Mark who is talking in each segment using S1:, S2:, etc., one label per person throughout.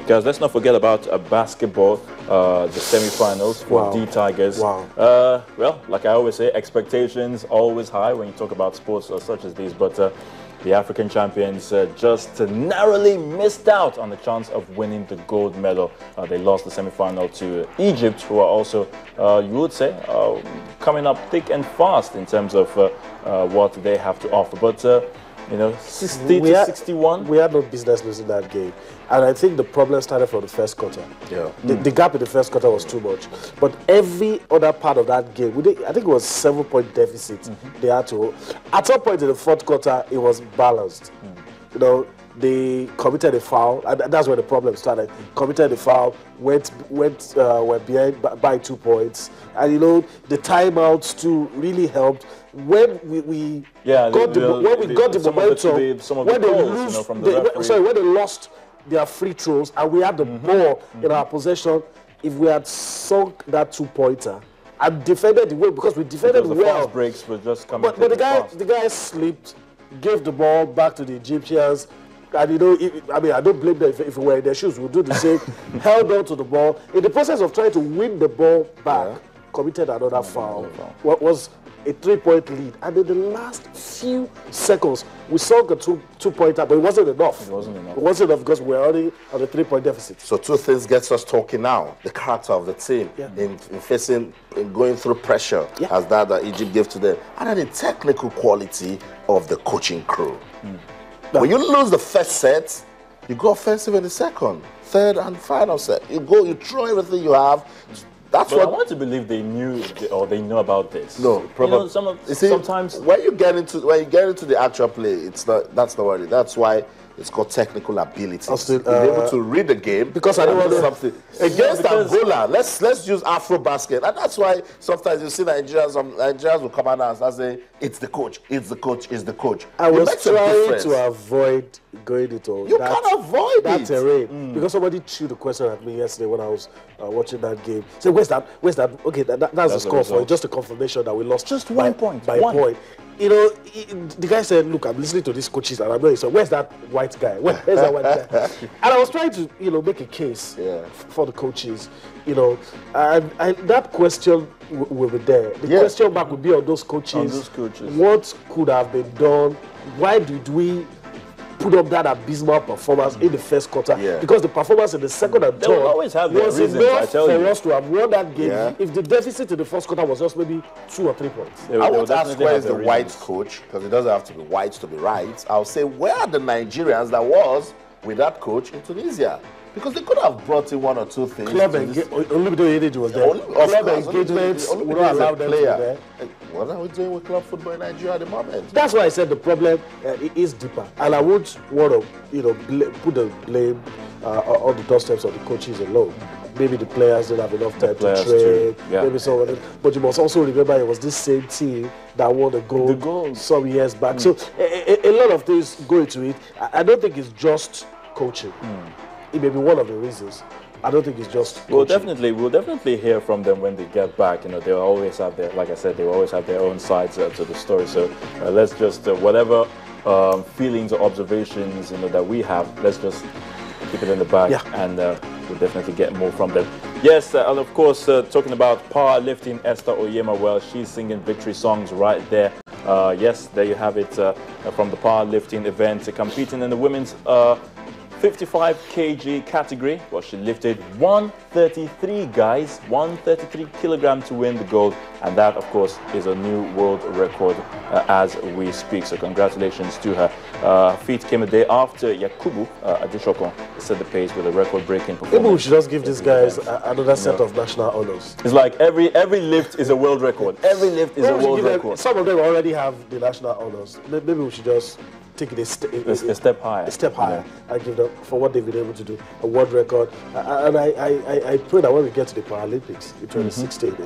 S1: Because let's not forget about basketball, the semi-finals for D Tigers.
S2: Wow.
S1: Well, like I always say, expectations always high when you talk about sports such as these. But the African champions just narrowly missed out on the chance of winning the gold medal. They lost the semi-final to Egypt, who are also, you would say, coming up thick and fast in terms of what they have to offer. But you know, 60 to 61.
S2: We had no business losing that game. And I think the problem started from the first quarter.
S1: Yeah.
S2: The gap in the first quarter was too much. But every other part of that game, I think it was 7-point deficit. They had to. At some point in the fourth quarter, it was balanced. You know, they committed a foul, and that's where the problem started. Committed a foul, went behind by 2 points, and you know the timeouts too really helped. When we got the momentum, when they lost their free throws, and we had the ball in our possession, if we had sunk that 2-pointer and defended the way, because we defended
S1: the
S2: well,
S1: fast breaks were just coming.
S2: But the guy slipped, gave the ball back to the Egyptians. And you know, I mean, I don't blame them if we were in their shoes. We'll do the same. Held on to the ball. In the process of trying to win the ball back, committed another foul. What was a 3-point lead. And in the last few seconds, we saw a two-pointer, but it wasn't enough.
S1: It wasn't enough.
S2: It wasn't enough because we're already on a 3-point deficit.
S3: So two things gets us talking now. The character of the team in facing, in going through pressure as that Egypt gave to them. And then the technical quality of the coaching crew. When you lose the first set, you go offensive in the second, third, and final set. You go, you throw everything you have. That's what
S1: I want to believe they knew or they know about this.
S3: No, probably.
S1: You know, sometimes
S3: when you get into the actual play, it's not. That's not what it is. That's why it's called technical ability. Be able to read the game
S2: because I don't want
S3: something against Angola. Let's use Afro basket, and that's why sometimes you see Nigerians will come out and say it's the coach, it's the coach, it's the coach.
S2: I was trying to avoid going into
S3: you can't avoid
S2: that terrain because somebody threw the question at me yesterday when I was watching that game. Say, where's that? Okay, that's the score for it. Just a confirmation that we lost
S1: just 1 point
S2: by a point. You know, the guy said, "Look, I'm listening to these coaches, and I'm going, so where's that white guy? Where's that white guy?" And I was trying to, make a case for the coaches, and that question will be there. The question back would be on those coaches. What could have been done? Why did we put up that abysmal performance in the first quarter? Because the performance in the second and third
S1: always have
S2: was
S1: reasons,
S2: enough for us to have won that game if the deficit in the first quarter was just maybe 2 or 3 points.
S3: I won't ask where is the white coach, because it doesn't have to be white to be right. I'll say, where are the Nigerians that was with that coach in Tunisia? Because they could have brought in 1 or 2 things.
S2: Club engagement was there. Club engagement would not allow them to be there.
S3: What are we doing with club football in Nigeria at the moment?
S2: That's why I said the problem is deeper, and I would want to, put the blame on the doorsteps of the coaches alone. Maybe the players don't have enough time to train. Maybe so, but you must also remember it was this same team that won the gold some years back. So a lot of things go into it. I don't think it's just coaching. It may be one of the reasons. I don't think it's just coaching.
S1: We'll definitely hear from them when they get back. They'll always have their, like I said, they will always have their own sides to the story. So let's just whatever feelings or observations that we have, let's just keep it in the bag, and we'll definitely get more from them. Yes, and of course, talking about powerlifting, Esther Oyema, well, she's singing victory songs right there. Yes, there you have it from the powerlifting event, competing in the women's 55 kg category. Well, she lifted 133, guys, 133 kilograms to win the gold, and that, of course, is a new world record as we speak. So congratulations to her. Feat came a day after Yakubu Adeshokon set the pace with a record-breaking performance.
S2: Maybe we should just give these guys another set of national honors.
S1: It's like every lift is a world record. Every lift is a world record.
S2: Some of them already have the national honors. Maybe we should just take it a
S1: step higher.
S2: A step higher. I give them for what they've been able to do, a world record. And I pray that when we get to the Paralympics in 2016,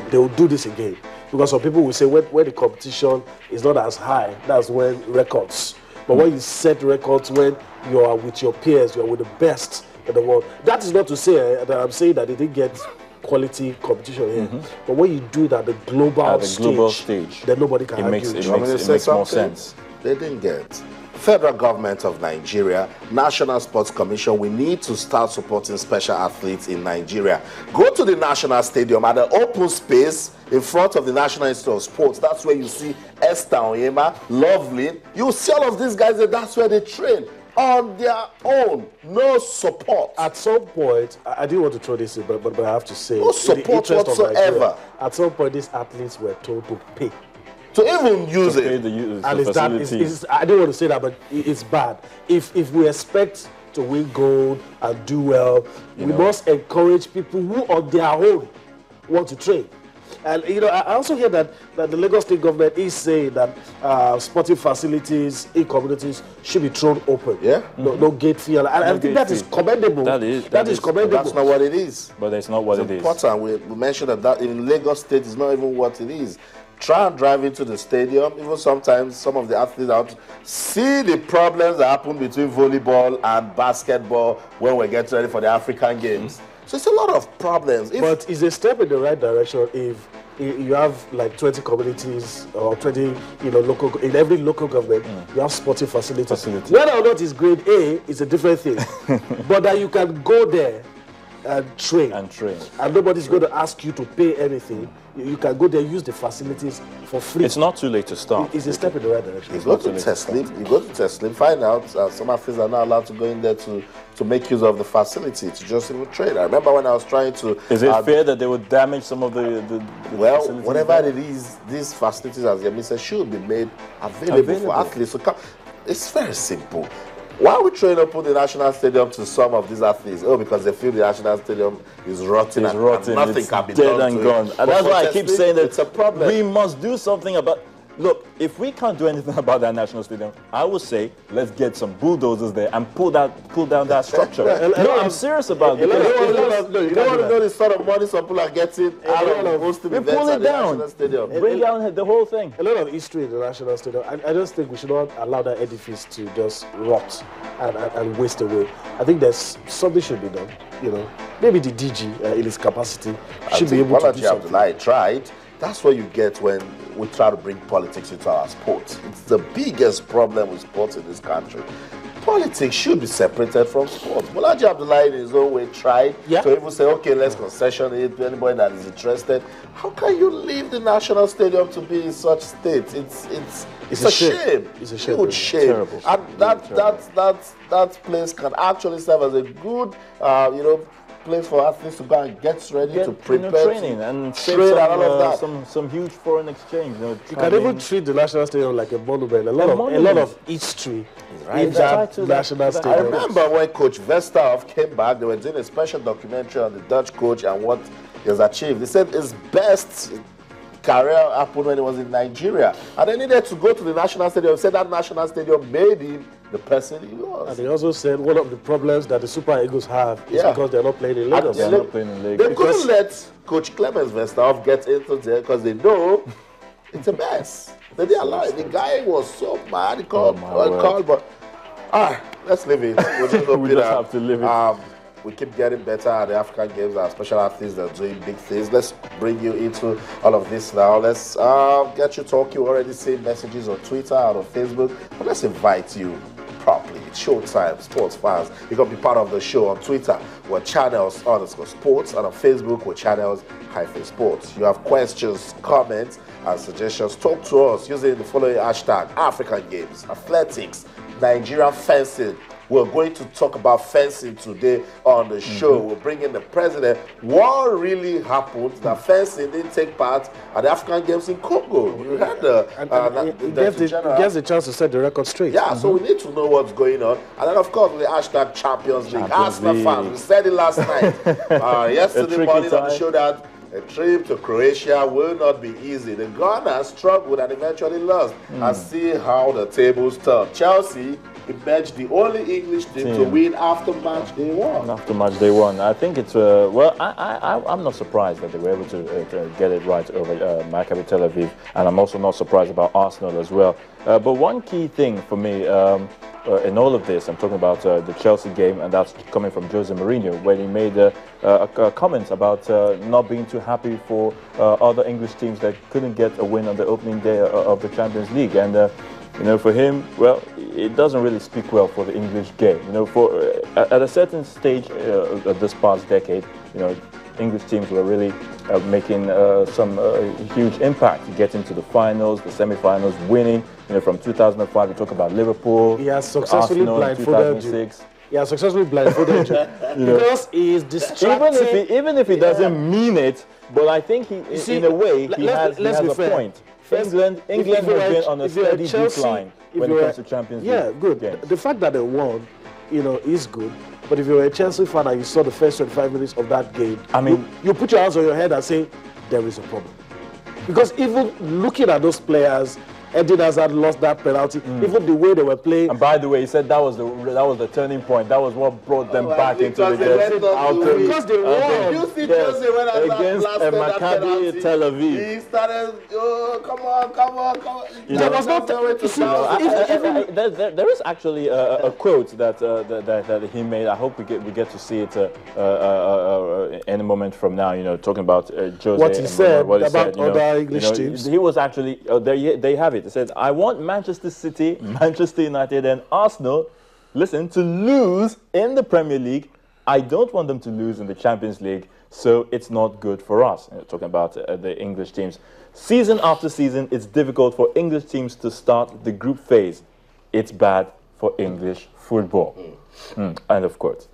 S2: they will do this again. Because some people will say when the competition is not as high, that's when records. But when you set records, when you are with your peers, you are with the best in the world. That is not to say that I'm saying that they didn't get quality competition here. But when you do that, the global stage, then nobody can argue.
S1: It makes more sense.
S3: They didn't get Federal Government of Nigeria, National Sports Commission, we need to start supporting special athletes in Nigeria. Go to the National Stadium at the open space in front of the National Institute of Sports. That's where you see Esther Onyema, Loveland. You see all of these guys there, that's where they train on their own. No support.
S2: At some point, I didn't want to throw this in, but I have to say,
S3: no support whatsoever.
S2: At some point, these athletes were told to pay.
S3: To even use
S1: to
S3: it.
S1: pay the use
S2: And
S1: the
S2: it's that,
S1: facilities.
S2: I don't want to say that, but it's bad. If we expect to win gold and do well, we must encourage people who on their own want to train. And I also hear that the Lagos State government is saying that sporting facilities in communities should be thrown open.
S3: Yeah.
S2: No gate fee. And I think that is commendable.
S1: That is
S2: commendable.
S3: That's not what it is.
S1: But that's not what it is.
S3: Important. We mentioned that in Lagos State is not even what it is. Try and drive into the stadium. Even sometimes some of the athletes out see the problems that happen between volleyball and basketball when we get ready for the African Games. So it's a lot of problems.
S2: But it's a step in the right direction if you have like 20 communities or 20, local, in every local government, you have sporting facilities. Whether or not it's grade A is a different thing. But that you can go there and train. And nobody's going to ask you to pay anything. You can go there, use the facilities for free.
S1: It's not too late to start.
S2: It's a step in the right direction.
S3: You go to Teslim, find out some athletes are not allowed to go in there to make use of the facility, to just even train. I remember when I was trying to...
S1: Is it fair that they would damage some of the
S3: well,
S1: facilities
S3: whatever
S1: there?
S3: it is, these facilities, as Yemi said, should be made available for athletes. So it's very simple. Why are we trying to put the National Stadium to some of these athletes? Oh, because they feel the National Stadium is rotten, and nothing can be done
S1: and
S3: to
S1: gone.
S3: it.
S1: And that's why I keep saying that
S3: it's a problem.
S1: We must do something about... Look, if we can't do anything about that National Stadium, I would say let's get some bulldozers there and pull down that structure. No, I'm serious about it.
S3: You don't want to know the sort of money some people are getting out of hosting events
S1: pull
S3: at
S1: it
S3: the
S1: down.
S3: National Stadium.
S1: Bring down the whole thing.
S2: A lot of history in the National Stadium. I just think we should not allow that edifice to just rot and waste away. I think there's something should be done. Maybe the DG in its capacity should be able to do something.
S3: I tried. That's what you get when we try to bring politics into our sports. It's the biggest problem with sports in this country. Politics should be separated from sports. Bolaji Abdullahi in his own way tried to even say, okay, let's concession it to anybody that is interested. How can you leave the National Stadium to be in such state? It's a shame.
S2: It's a shame.
S3: Huge shame.
S1: Terrible.
S3: And that place can actually serve as a good, place for athletes to go and get ready to prepare
S1: training and
S3: train and all of that.
S1: Some huge foreign exchange.
S2: You can even treat the National Stadium like a monument. A lot of history in that National Stadium.
S3: I remember when Coach Verstappen came back, they were doing a special documentary on the Dutch coach and what he has achieved. They said his best career happened when he was in Nigeria. And they needed to go to the National Stadium. He said that National Stadium made him the person he was.
S2: And he also said one of the problems that the Super Eagles have is because they're not playing in Lagos.
S3: They couldn't let Coach Clemens Verstappen get into there because they know it's a mess. They didn't allow it. The guy was so mad. He called, but let's leave it. We'll just
S1: we just have to leave it.
S3: We keep getting better at the African Games. Our special athletes that are doing big things. Let's bring you into all of this now. Let's get you talking. You already see messages on Twitter and on Facebook. But let's invite you properly. It's showtime, sports fans. You can be part of the show on Twitter. We're channels_sports, and on Facebook we're channels-sports. You have questions, comments, and suggestions. Talk to us using the following hashtag: African Games, athletics, Nigerian fencing. We're going to talk about fencing today on the show. We'll bring in the president. What really happened that fencing didn't take part at the African Games in Congo? You heard
S2: he gets the chance to set the record straight.
S3: Yeah, so we need to know what's going on. And then, of course, the hashtag Champions League. Arsenal fans, we said it last night. Yesterday morning on the show that a trip to Croatia will not be easy. The Gunners struggled and eventually lost. And see how the tables turn. Chelsea emerged the only English team to win after match day one.
S1: After match day one, I think it's well. I'm not surprised that they were able to get it right over Maccabi Tel Aviv, and I'm also not surprised about Arsenal as well. But one key thing for me in all of this, I'm talking about the Chelsea game, and that's coming from Jose Mourinho, when he made a comment about not being too happy for other English teams that couldn't get a win on the opening day of the Champions League, and You know, for him, well, it doesn't really speak well for the English game. You know, at a certain stage of this past decade, you know, English teams were really making some huge impact, getting to the finals, the semi-finals, winning. You know, from 2005, we talk about Liverpool,
S2: he has successfully blindfolded you. He has successfully blindfolded you because he is distracting.
S1: Even if he doesn't mean it, but I think in a way, he has a point. England has been on a steady decline when it comes to Champions League.
S2: Yeah, good. The fact that they won, you know, is good. But if you're a Chelsea fan and you saw the first 25 minutes of that game, I mean, you put your hands on your head and say, there is a problem. Because even looking at those players, Eden Hazard lost that penalty. Even the way they were playing.
S1: And by the way, he said that was the turning point. That was what brought them back into the game.
S2: Because they won.
S3: You see Chelsea when
S1: against Maccabi Tel Aviv.
S3: He started, oh, come on.
S2: There was no
S1: there is actually a quote that he made. I hope we get to see it any moment from now. You know, talking about Jose.
S2: What he said about other English teams.
S1: He was actually they have it. It said, I want Manchester City, Manchester United and Arsenal, listen, to lose in the Premier League. I don't want them to lose in the Champions League, so it's not good for us. Talking about the English teams. Season after season, it's difficult for English teams to start the group phase. It's bad for English football. End of quote.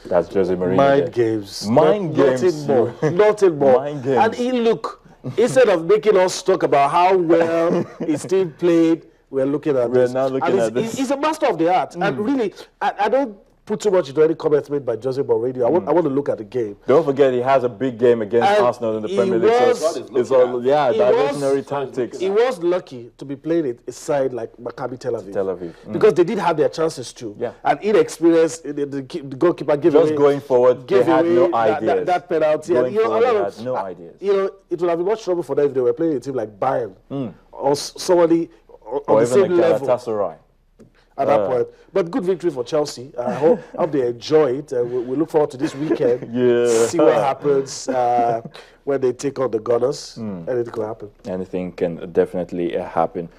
S1: That's Jose Mourinho.
S2: Mind games.
S1: Mind games.
S2: Nothing more. Nothing more.
S1: Mind games.
S2: And he look. Instead of making us talk about how well his team played, we're looking at this.
S1: We're now looking at this.
S2: He's a master of the art. And really, I don't put too much into any comments made by Jose Mourinho. I want to look at the game.
S1: Don't forget, he has a big game against Arsenal in the Premier League. It's all, diversionary tactics.
S2: He was lucky to be playing it a side like Maccabi Tel Aviv. Because they did have their chances too.
S1: Yeah.
S2: And inexperienced, the goalkeeper gave away.
S1: Just going forward, they had no ideas.
S2: That penalty.
S1: Going forward, they had no ideas.
S2: You know, it would have been much trouble for them if they were playing a team like Bayern or somebody on the same level.
S1: Galatasaray.
S2: At that point. But good victory for Chelsea. I hope they enjoy it. We look forward to this weekend. See what happens when they take on the Gunners. Anything can happen.
S1: Anything can definitely happen.